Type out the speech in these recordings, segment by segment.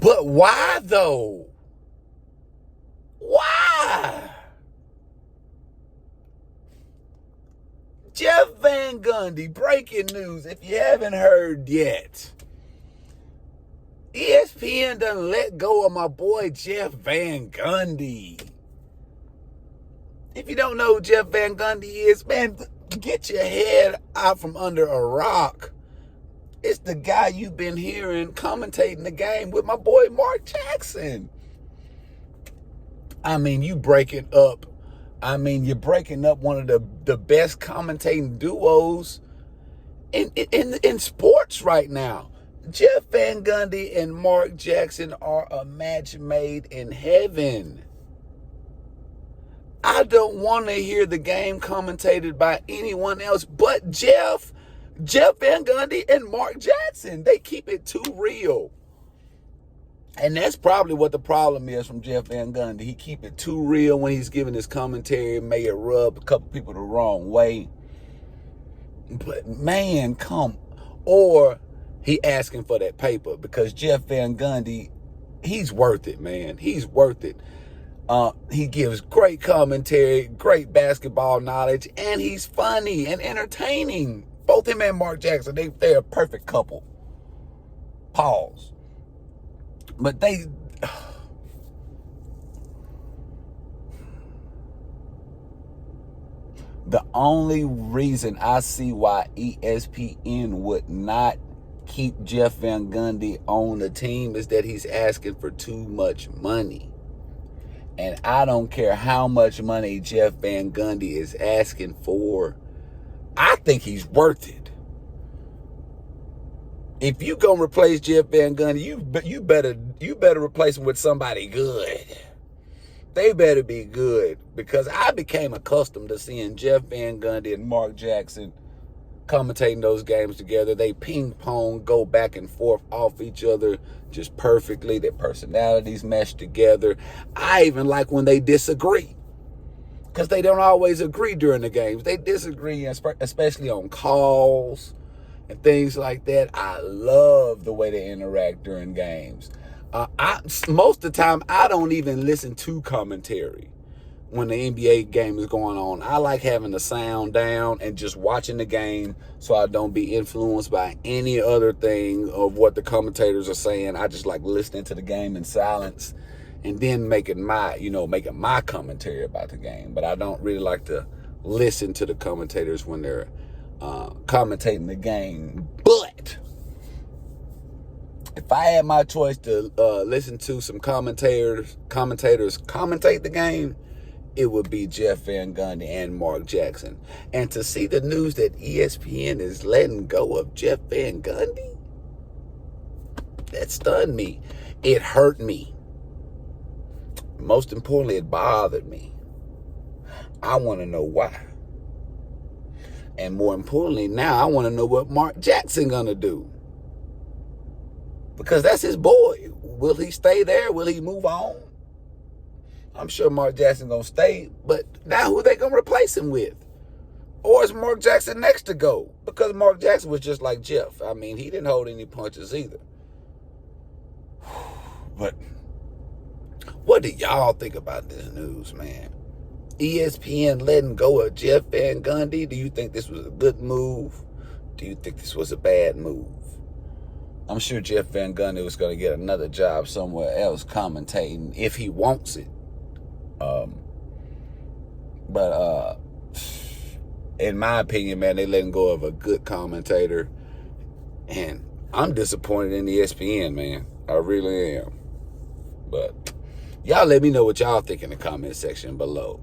But why though? Why? Jeff Van Gundy, breaking news, if you haven't heard yet. ESPN done let go of my boy Jeff Van Gundy. If you don't know who Jeff Van Gundy is, man, get your head out from under a rock. It's the guy you've been hearing commentating the game with my boy Mark Jackson. I mean, you're breaking up one of the best commentating duos in sports right now. Jeff Van Gundy and Mark Jackson are a match made in heaven. I don't want to hear the game commentated by anyone else but Jeff Van Gundy and Mark Jackson. They keep it too real. And that's probably what the problem is from Jeff Van Gundy. He keep it too real when he's giving his commentary, may it rub a couple people the wrong way. But man, or he asking for that paper, because Jeff Van Gundy, he's worth it, man. He's worth it. He gives great commentary, great basketball knowledge, and he's funny and entertaining. Both him and Mark Jackson, they're a perfect couple. Pause. But the only reason I see why ESPN would not keep Jeff Van Gundy on the team is that he's asking for too much money. And I don't care how much money Jeff Van Gundy is asking for. I think he's worth it. If you gonna replace Jeff Van Gundy, you better replace him with somebody good. They better be good, because I became accustomed to seeing Jeff Van Gundy and Mark Jackson commentating those games together. They ping pong, go back and forth off each other just perfectly. Their personalities mesh together. I even like when they disagree, because they don't always agree during the games. They disagree, especially on calls and things like that. I love the way they interact during games. Most of the time, I don't even listen to commentary when the NBA game is going on. I like having the sound down and just watching the game, so I don't be influenced by any other thing of what the commentators are saying. I just like listening to the game in silence and then making my commentary about the game. But I don't really like to listen to the commentators when they're commentating the game. But if I had my choice to listen to some commentators commentate the game, it would be Jeff Van Gundy and Mark Jackson. And to see the news that ESPN is letting go of Jeff Van Gundy, that stunned me. It hurt me. Most importantly, it bothered me. I want to know why. And more importantly, now I want to know what Mark Jackson gonna do, because that's his boy. Will he stay there? Will he move on? I'm sure Mark Jackson gonna stay, but now who are they gonna replace him with? Or is Mark Jackson next to go? Because Mark Jackson was just like Jeff. I mean, he didn't hold any punches either. But what do y'all think about this news, man? ESPN letting go of Jeff Van Gundy. Do you think this was a good move? Do you think this was a bad move? I'm sure Jeff Van Gundy was going to get another job somewhere else commentating if he wants it. But in my opinion, man, they letting go of a good commentator. And I'm disappointed in ESPN, man. I really am. But y'all let me know what y'all think in the comment section below.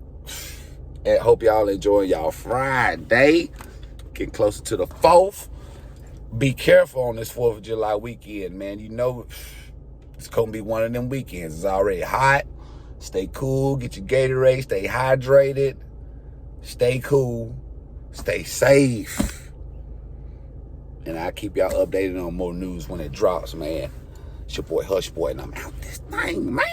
And hope y'all enjoying y'all Friday. Getting closer to the 4th. Be careful on this 4th of July weekend, man. You know it's going to be one of them weekends. It's already hot. Stay cool. Get your Gatorade. Stay hydrated. Stay cool. Stay safe. And I'll keep y'all updated on more news when it drops, man. It's your boy HushBoy, and I'm out this thing, man.